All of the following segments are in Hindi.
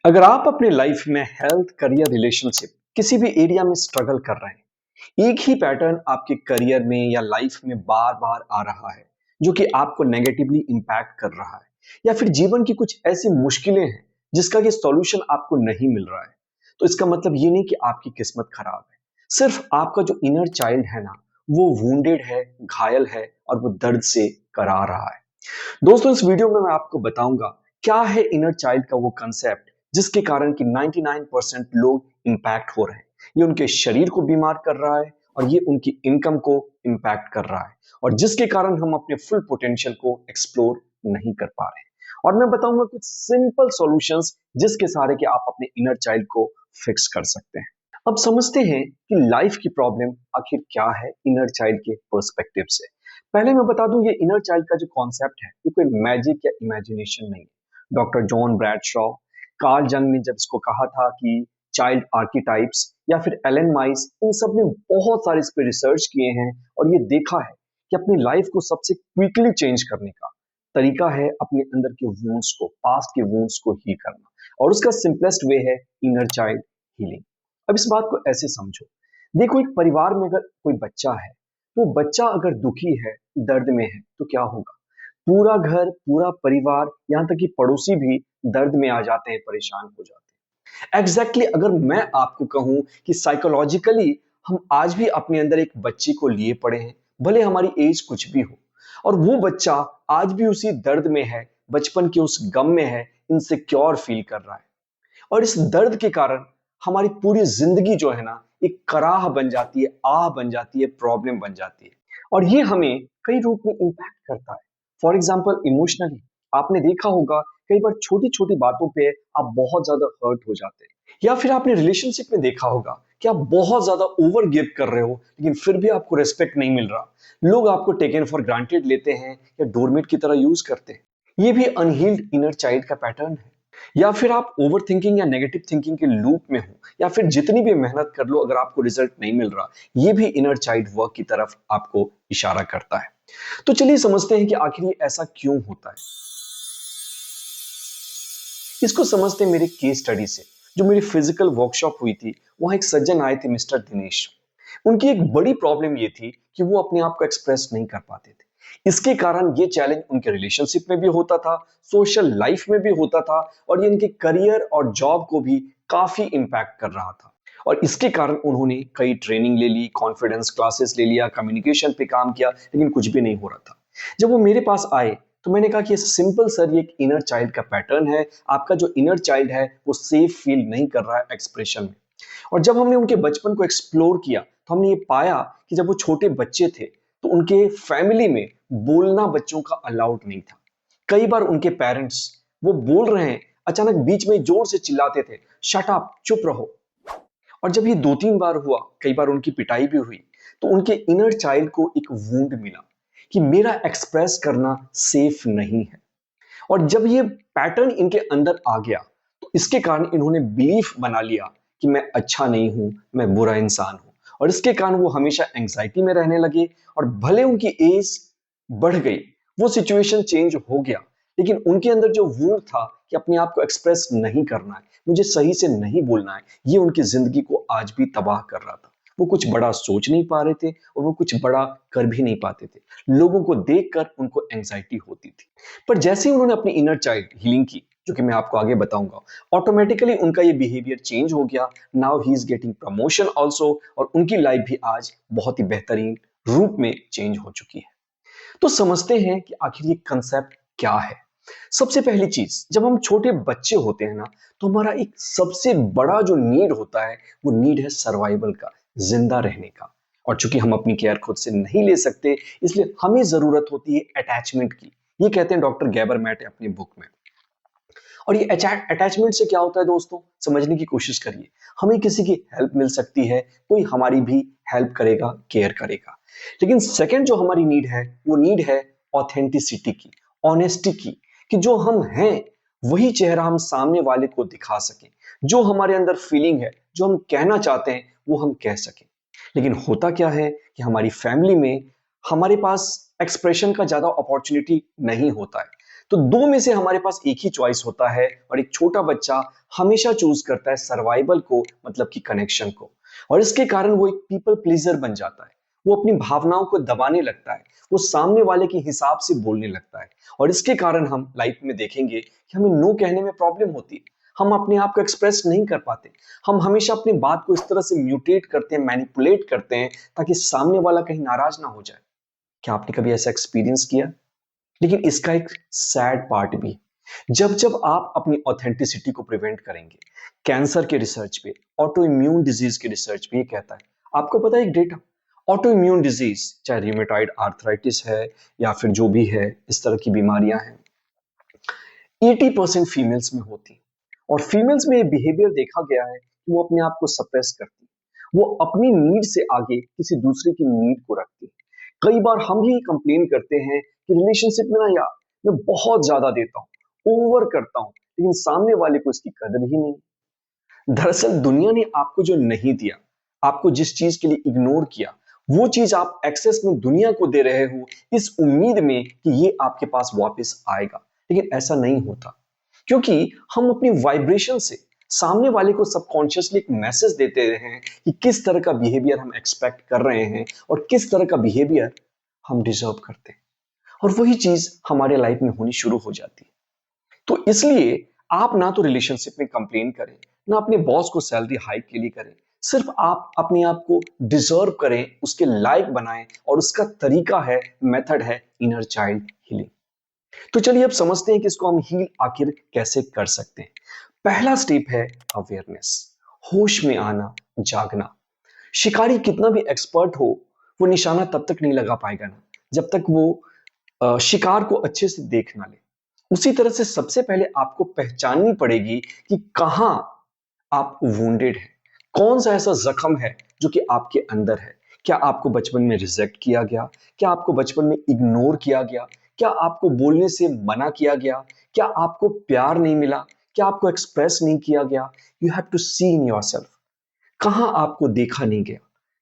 अगर आप अपने लाइफ में हेल्थ, करियर, रिलेशनशिप किसी भी एरिया में स्ट्रगल कर रहे हैं, एक ही पैटर्न आपके करियर में या लाइफ में बार-बार आ रहा है, जो कि आपको नेगेटिवली इम्पैक्ट कर रहा है, या फिर जीवन की कुछ ऐसी मुश्किलें हैं, जिसका कि सॉल्यूशन आपको नहीं मिल रहा है, तो इसका मतलब ये नहीं कि आपकी किस्मत खराब है। सिर्फ आपका जो इनर चाइल्ड है ना, वो वुंडेड है, घायल है और वो दर्द से करा रहा है। दोस्तों, इस वीडियो में मैं आपको बताऊंगा क्या है इनर चाइल्ड का वो कंसेप्ट जिसके कारण कि 99% लोग इंपैक्ट हो रहे हैं। ये उनके शरीर को बीमार कर रहा है और ये उनकी इनकम को इंपैक्ट कर रहा है और जिसके कारण हम अपने फुल पोटेंशियल को एक्सप्लोर नहीं कर पा रहे हैं। और मैं बताऊंगा कुछ सिंपल सॉल्यूशंस जिसके सहारे कि आप अपने इनर चाइल्ड को फिक्स कर सकते हैं। अब समझते हैं कि लाइफ की प्रॉब्लम आखिर क्या है इनर चाइल्ड के पर्सपेक्टिव से। पहले मैं बता दूं, ये इनर चाइल्ड का जो कॉन्सेप्ट है ये कोई मैजिक या इमेजिनेशन नहीं है। डॉक्टर जॉन ब्रैडशॉ, कार्ल जंग ने जब इसको कहा था कि चाइल्ड आर्किटाइप्स, या फिर एलन माइस, इन सब ने बहुत सारे इस पे रिसर्च किए हैं और ये देखा है कि अपनी लाइफ को सबसे क्विकली चेंज करने का तरीका है अपने अंदर के वूंड्स को, पास्ट के वूंड्स को हील करना, और उसका सिंपलेस्ट वे है इनर चाइल्ड हीलिंग। अब इस बात को ऐसे समझो, देखो, एक परिवार में अगर कोई बच्चा है, वो बच्चा अगर दुखी है, दर्द में है, तो क्या होगा? पूरा घर, पूरा परिवार, यहाँ तक कि पड़ोसी भी दर्द में आ जाते हैं, परेशान हो जाते हैं। एग्जैक्टली अगर मैं आपको कहूं कि साइकोलॉजिकली हम आज भी अपने अंदर एक बच्चे को लिए पड़े हैं, भले हमारी एज कुछ भी हो, और वो बच्चा आज भी उसी दर्द में है, बचपन के उस गम में है, इनसिक्योर फील कर रहा है, और इस दर्द के कारण हमारी पूरी जिंदगी जो है ना, एक कराह बन जाती है, आह बन जाती है, प्रॉब्लम बन जाती है, और ये हमें कई रूप में इंपैक्ट करता है। फॉर एग्जाम्पल इमोशनली, आपने देखा होगा कई बार छोटी छोटी बातों पे आप बहुत ज्यादा हर्ट हो जाते हैं, या फिर आपने रिलेशनशिप में देखा होगा कि आप बहुत ज्यादा ओवर गिव कर रहे हो लेकिन फिर भी आपको रिस्पेक्ट नहीं मिल रहा। लोग आपको टेकन फॉर ग्रांटेड लेते हैं या डोरमेट की तरह यूज करते हैं। ये भी अनहील्ड इनर चाइल्ड का पैटर्न है। या फिर आप ओवर थिंकिंग या नेगेटिव थिंकिंग के लूप में हो, या फिर जितनी भी मेहनत कर लो अगर आपको रिजल्ट नहीं मिल रहा, ये भी इनर चाइल्ड वर्क की तरफ आपको इशारा करता है। तो चलिए समझते हैं कि आखिर ये ऐसा क्यों होता है। इसको समझते हैं मेरे केस स्टडी से। जो मेरी फिजिकल वर्कशॉप हुई थी, वहां एक सज्जन आए थे, मिस्टर दिनेश। उनकी एक बड़ी प्रॉब्लम ये थी कि वो अपने आप को एक्सप्रेस नहीं कर पाते थे। इसके कारण ये चैलेंज उनके रिलेशनशिप में भी होता था, सोशल लाइफ में भी होता था, और ये इनके करियर और जॉब को भी काफी इंपैक्ट कर रहा था। और इसके कारण उन्होंने कई ट्रेनिंग ले ली, कॉन्फिडेंस क्लासेस ले लिया, कम्युनिकेशन पे काम किया, लेकिन कुछ भी नहीं हो रहा था। जब वो मेरे पास आए तो मैंने कहा कि सिंपल सर, ये एक इनर चाइल्ड का पैटर्न है। आपका जो इनर चाइल्ड है वो सेफ फील नहीं कर रहा है एक्सप्रेशन में। और जब हमने उनके बचपन को एक्सप्लोर किया तो हमने ये पाया कि जब वो छोटे बच्चे थे तो उनके फैमिली में बोलना बच्चों का अलाउड नहीं था। कई बार उनके पेरेंट्स, वो बोल रहे हैं, अचानक बीच में जोर से चिल्लाते थे, शट अप, चुप रहो। और जब ये 2-3 बार हुआ, कई बार उनकी पिटाई भी हुई, तो उनके इनर चाइल्ड को एक वुंड मिला कि मेरा एक्सप्रेस करना सेफ नहीं है। और जब ये पैटर्न इनके अंदर आ गया, तो इसके कारण इन्होंने बिलीफ बना लिया कि मैं अच्छा नहीं हूं, मैं बुरा इंसान हूं, और इसके कारण वो हमेशा एंग्जाइटी में रहने लगे। और भले उनकी एज बढ़ गई, वो सिचुएशन चेंज हो गया, लेकिन उनके अंदर जो वूंड था कि अपने आप को एक्सप्रेस नहीं करना है, मुझे सही से नहीं बोलना है, ये उनकी जिंदगी को आज भी तबाह कर रहा था। वो कुछ बड़ा सोच नहीं पा रहे थे और वो कुछ बड़ा कर भी नहीं पाते थे। लोगों को देखकर उनको एंग्जाइटी होती थी। पर जैसे ही उन्होंने अपनी इनर चाइल्ड हीलिंग की, जो कि मैं आपको आगे बताऊंगा, ऑटोमेटिकली उनका ये बिहेवियर चेंज हो गया। Now he is getting promotion also, और उनकी लाइफ भी आज बहुत ही बेहतरीन रूप में चेंज हो चुकी है। तो समझते हैं कि आखिर ये कंसेप्ट क्या है। सबसे पहली चीज, जब हम छोटे बच्चे होते हैं ना, तो हमारा एक सबसे बड़ा जो नीड होता है, वो नीड है सर्वाइवल का, जिंदा रहने का। और चूंकि हम अपनी केयर खुद से नहीं ले सकते, इसलिए हमें जरूरत होती है अटैचमेंट की। ये कहते हैं डॉक्टर गैबरमैट अपनी बुक में। और ये अटैचमेंट से क्या होता है दोस्तों, समझने की कोशिश करिए। हमें किसी की हेल्प मिल सकती है, कोई हमारी भी हेल्प करेगा, केयर करेगा। लेकिन सेकंड जो हमारी नीड है, वो नीड है ऑथेंटिसिटी की, ऑनेस्टी की, कि जो हम हैं वही चेहरा हम सामने वाले को दिखा सकें। जो हमारे अंदर फीलिंग है, जो हम कहना चाहते हैं, वो हम कह सकें। लेकिन होता क्या है कि हमारी फैमिली में हमारे पास एक्सप्रेशन का ज्यादा अपॉर्चुनिटी नहीं होता है। तो दो में से हमारे पास एक ही चॉइस होता है और एक छोटा बच्चा हमेशा चूज करता है सर्वाइवल को, मतलब कि कनेक्शन को। और इसके कारण वो एक पीपल प्लीजर बन जाता है। वो अपनी भावनाओं को दबाने लगता है, वो सामने वाले के हिसाब से बोलने लगता है। और इसके कारण हम लाइफ में देखेंगे कि हमें नो कहने में प्रॉब्लम होती है। हम अपने आप को एक्सप्रेस नहीं कर पाते। हम हमेशा अपनी बात को इस तरह से म्यूटेट करते हैं, मैनिपुलेट करते हैं, ताकि सामने वाला कहीं नाराज ना हो जाए। क्या आपने कभी ऐसा एक्सपीरियंस किया? लेकिन इसका एक सैड पार्ट भी है। जब जब आप अपनी ऑथेंटिसिटी को प्रिवेंट करेंगे, कैंसर के रिसर्च पे, ऑटो इम्यून डिजीज के रिसर्च पे ये कहता है, आपको पता है एक डेटा, ऑटो इम्यून डिजीज चाहे रिमेटॉइड आर्थराइटिस है या फिर जो भी है, इस तरह की बीमारियां हैं, 80% फीमेल्स में होती है। और फीमेल्स में ये बिहेवियर देखा गया है कि वो अपने आप को सप्रेस करती है। वो अपनी नीड से आगे किसी दूसरे की नीड को रखती है। कई बार हम ही कंप्लेन करते हैं कि रिलेशनशिप में ना यार मैं बहुत ज्यादा देता हूँ, ओवर करता हूँ, लेकिन सामने वाले को इसकी कदर ही नहीं। दरअसल दुनिया ने आपको जो नहीं दिया, आपको जिस चीज के लिए इग्नोर किया, वो चीज आप एक्सेस में दुनिया को दे रहे हो, इस उम्मीद में कि ये आपके पास वापस आएगा। लेकिन ऐसा नहीं होता, क्योंकि हम अपनी वाइब्रेशन से सामने वाले को सबकॉन्शियसली एक मैसेज देते हैं कि किस तरह का बिहेवियर हम एक्सपेक्ट कर रहे हैं और किस तरह का बिहेवियर हम डिजर्व करते हैं। और वही चीज हमारे लाइफ में होनी शुरू हो जाती है। तो इसलिए आप ना तो रिलेशनशिप में कंप्लेन करें, ना अपने बॉस को सैलरी हाइक के लिए करें। सिर्फ आप अपने आप को डिजर्व करें, उसके लायक बनाएं, और उसका तरीका है, मेथड है इनर चाइल्ड हीलिंग। तो चलिए अब समझते हैं कि इसको हम हील आखिर कैसे कर सकते हैं। पहला स्टेप है अवेयरनेस, होश में आना, जागना। शिकारी कितना भी एक्सपर्ट हो, वो निशाना तब तक नहीं लगा पाएगा ना जब तक वो शिकार को अच्छे से देख ना ले। उसी तरह से सबसे पहले आपको पहचाननी पड़ेगी कि कहां आप वुंडेड हैं, कौन सा ऐसा जख्म है जो कि आपके अंदर है। क्या आपको बचपन में रिजेक्ट किया गया? क्या आपको बचपन में इग्नोर किया गया? क्या आपको बोलने से मना किया गया? क्या आपको प्यार नहीं मिला? क्या आपको एक्सप्रेस नहीं किया गया? You have to see in yourself. कहां आपको देखा नहीं गया?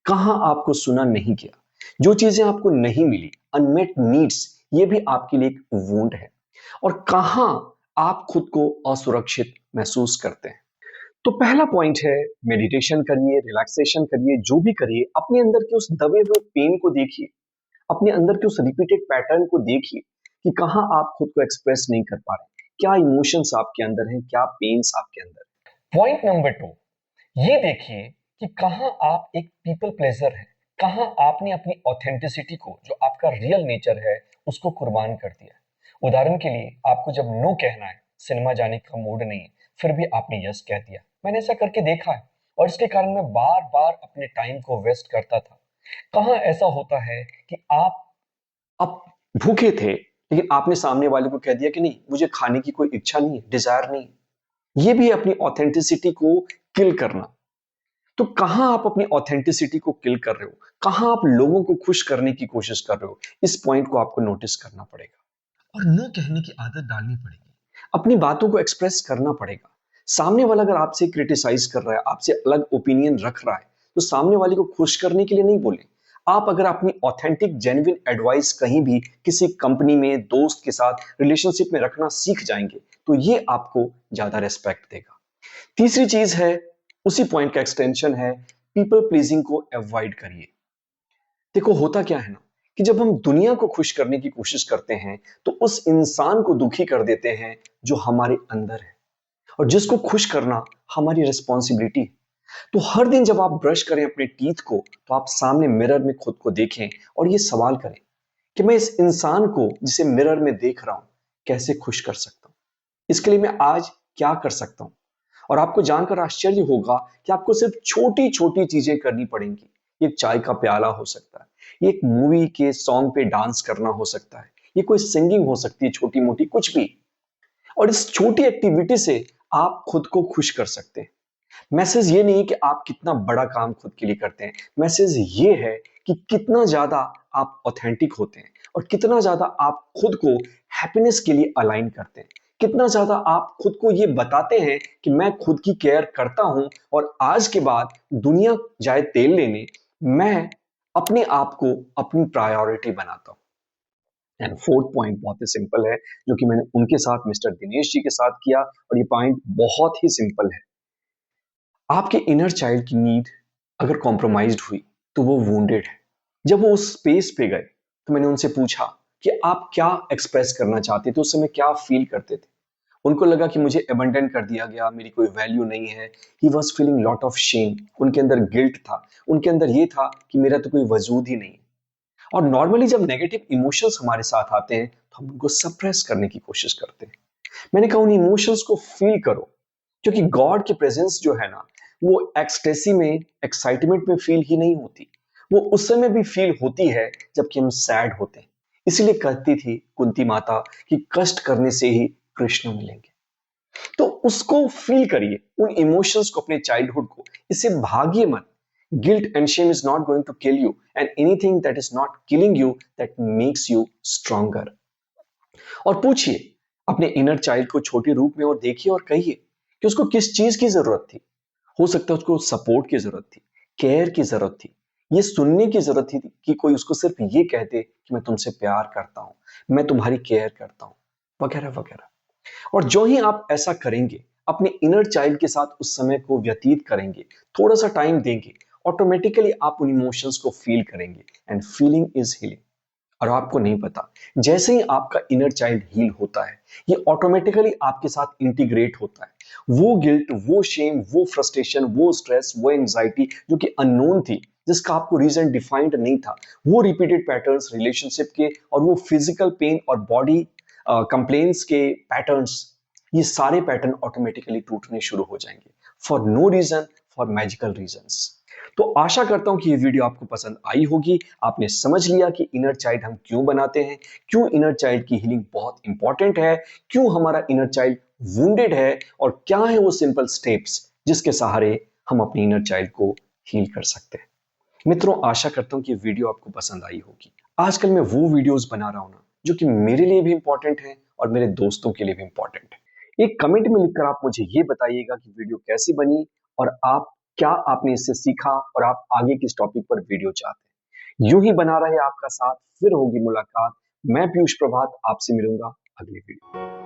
कहां आपको सुना नहीं गया? जो चीजें आपको नहीं मिली, अनमेट नीड्स, ये भी आपके लिए एक वुंड है। और कहां आप खुद को असुरक्षित महसूस करते हैं। तो पहला पॉइंट है, मेडिटेशन करिए, रिलैक्सेशन करिए, जो भी करिए, अपने अंदर के उस दबे हुए पेन को देखिए, अपने अंदर के उस रिपीटेड पैटर्न को देखिए कि कहां आप खुद को एक्सप्रेस नहीं कर पा रहे, क्या इमोशंस आपके अंदर हैं, क्या पेन्स आपके अंदर है। पॉइंट नंबर 2, ये देखिए कि कहां आप एक पीपल प्लेजर हैं, कहां आपने अपनी ऑथेंटिसिटी को, जो आपका रियल नेचर है, उसको कुर्बान कर दिया। उदाहरण के लिए, आपको जब नो कहना है, सिनेमा जाने का मूड नहीं है, फिर भी आपने यस कह दिया। मैंने ऐसा करके देखा है, और इसके कारण मैं बार बार अपने टाइम को वेस्ट करता था। कहां ऐसा होता है कि आप भूखे थे, लेकिन आपने सामने वाले को कह दिया कि नहीं, मुझे खाने की कोई इच्छा नहीं है, डिजायर नहीं है। ये भी अपनी ऑथेंटिसिटी को किल करना। तो कहां आप अपनी ऑथेंटिसिटी को किल कर रहे हो, कहां आप लोगों को खुश करने की कोशिश कर रहे हो, इस पॉइंट को आपको नोटिस करना पड़ेगा। और नो कहने की आदत डालनी पड़ेगी, अपनी बातों को एक्सप्रेस करना पड़ेगा। सामने वाला अगर आपसे क्रिटिसाइज कर रहा है, आपसे अलग ओपिनियन रख रहा है, तो सामने वाले को खुश करने के लिए नहीं बोले। आप अगर अपनी ऑथेंटिक जेन्युइन एडवाइस कहीं भी किसी कंपनी में दोस्त के साथ रिलेशनशिप में रखना सीख जाएंगे, तो ये आपको ज्यादा रेस्पेक्ट देगा। तीसरी चीज है, उसी पॉइंट का एक्सटेंशन है, पीपल प्लीजिंग को अवॉइड करिए। देखो होता क्या है ना, कि जब हम दुनिया को खुश करने की कोशिश करते हैं, तो उस इंसान को दुखी कर देते हैं जो हमारे अंदर है, और जिसको खुश करना हमारी रिस्पॉन्सिबिलिटी है। तो हर दिन जब आप ब्रश करें अपने टीथ को, तो आप सामने मिरर में खुद को देखें और ये सवाल करें कि मैं इस इंसान को जिसे मिरर में देख रहा हूं, कैसे खुश कर सकता हूं। इसके लिए मैं आज क्या कर सकता हूं। और आपको जानकर आश्चर्य होगा कि आपको सिर्फ छोटी छोटी चीजें करनी पड़ेंगी। ये चाय का प्याला हो सकता है, ये एक मूवी के सॉन्ग पे डांस करना हो सकता है, ये कोई सिंगिंग हो सकती है, छोटी मोटी कुछ भी। और इस छोटी एक्टिविटी से आप खुद को खुश कर सकते हैं। मैसेज ये नहीं कि आप कितना बड़ा काम खुद के लिए करते हैं, मैसेज ये है कि कितना ज्यादा आप ऑथेंटिक होते हैं, और कितना ज्यादा आप खुद को हैप्पीनेस के लिए अलाइन करते हैं, कितना ज्यादा आप खुद को ये बताते हैं कि मैं खुद की केयर करता हूं, और आज के बाद दुनिया जाए तेल लेने, मैं अपने आप को अपनी प्रायोरिटी बनाता हूं। एंड फोर्थ पॉइंट बहुत ही सिंपल है, जो कि मैंने उनके साथ मिस्टर दिनेश जी के साथ किया, और ये पॉइंट बहुत ही सिंपल है। आपके इनर चाइल्ड की नीड अगर कॉम्प्रोमाइज्ड हुई तो वो वुंडेड है। जब वो उस स्पेस पे गए तो मैंने उनसे पूछा कि आप क्या एक्सप्रेस करना चाहते थे, उस समय क्या फील करते थे। उनको लगा कि मुझे अबंडन कर दिया गया, मेरी कोई वैल्यू नहीं है। He was feeling lot of shame, उनके अंदर गिल्ट था, उनके अंदर ये था कि मेरा तो कोई वजूद ही नहीं है। और नॉर्मली जब नेगेटिव इमोशंस हमारे साथ आते हैं तो हम उनको सप्रेस करने की कोशिश करते हैं। मैंने कहा उन इमोशंस को फील करो, क्योंकि गॉड की प्रेजेंस जो है ना, वो एक्सटेसी में, एक्साइटमेंट में फील ही नहीं होती। वो उस समय भी फील होती है जबकि हम सैड होते हैं। इसलिए कहती थी कुंती माता कि कष्ट करने से ही कृष्ण मिलेंगे। तो उसको फील करिए, उन इमोशंस को, अपने चाइल्डहुड को। इससे भागिए मत। Guilt and shame is not going to kill you, and anything that is not killing you, that makes you stronger. और पूछिए अपने इनर चाइल्ड को छोटे रूप में, और देखिए और कहिए कि उसको किस चीज की जरूरत थी। हो सकता है उसको सपोर्ट की जरूरत थी, केयर की जरूरत थी, ये सुनने की जरूरत थी कि कोई उसको सिर्फ ये कहते कि मैं तुमसे प्यार करता हूं, मैं तुम्हारी केयर करता हूं, वगैरह वगैरह। और जो ही आप ऐसा करेंगे, अपने इनर चाइल्ड के साथ उस समय को व्यतीत करेंगे, थोड़ा सा टाइम देंगे, ऑटोमेटिकली आप उन इमोशंस को फील करेंगे, एंड फीलिंग इज हीलिंग। और आपको नहीं पता, जैसे ही आपका इनर चाइल्ड हील होता है, ये ऑटोमेटिकली आपके साथ इंटीग्रेट होता है। वो गिल्ट, वो शेम, वो फ्रस्ट्रेशन, वो स्ट्रेस, वो एंजाइटी जो कि अननोन थी, जिसका आपको रीजन डिफाइंड नहीं था, वो रिपीटेड पैटर्न्स रिलेशनशिप के, और वो फिजिकल पेन और बॉडी कंप्लेन्स के पैटर्न्स, ये सारे पैटर्न ऑटोमेटिकली टूटने शुरू हो जाएंगे, for no reason, for magical reasons. तो आशा करता हूं कि ये वीडियो आपको पसंद आई होगी। आपने समझ लिया कि इनर चाइल्ड हम क्यों बनाते हैं, क्यों इनर चाइल्ड की हीलिंग बहुत इंपॉर्टेंट है, क्यों हमारा इनर चाइल्ड वुंडेड है, और क्या है वो सिंपल स्टेप्स जिसके सहारे हम अपने इनर चाइल्ड को हील कर सकते हैं। मित्रों, आशा करता हूं कि ये वीडियो आपको पसंद आई होगी। आजकल मैं वो वीडियोस बना रहा हूं ना, जो कि मेरे लिए भी इंपॉर्टेंट है और मेरे दोस्तों के लिए भी इंपॉर्टेंट है। एक कमेंट में लिखकर आप मुझे ये बताइएगा कि वीडियो कैसी बनी, और आप क्या आपने इससे सीखा, और आप आगे किस टॉपिक पर वीडियो चाहते हैं। यूं ही बना रहे आपका साथ, फिर होगी मुलाकात। मैं पीयूष प्रभात आपसे मिलूंगा अगली वीडियो।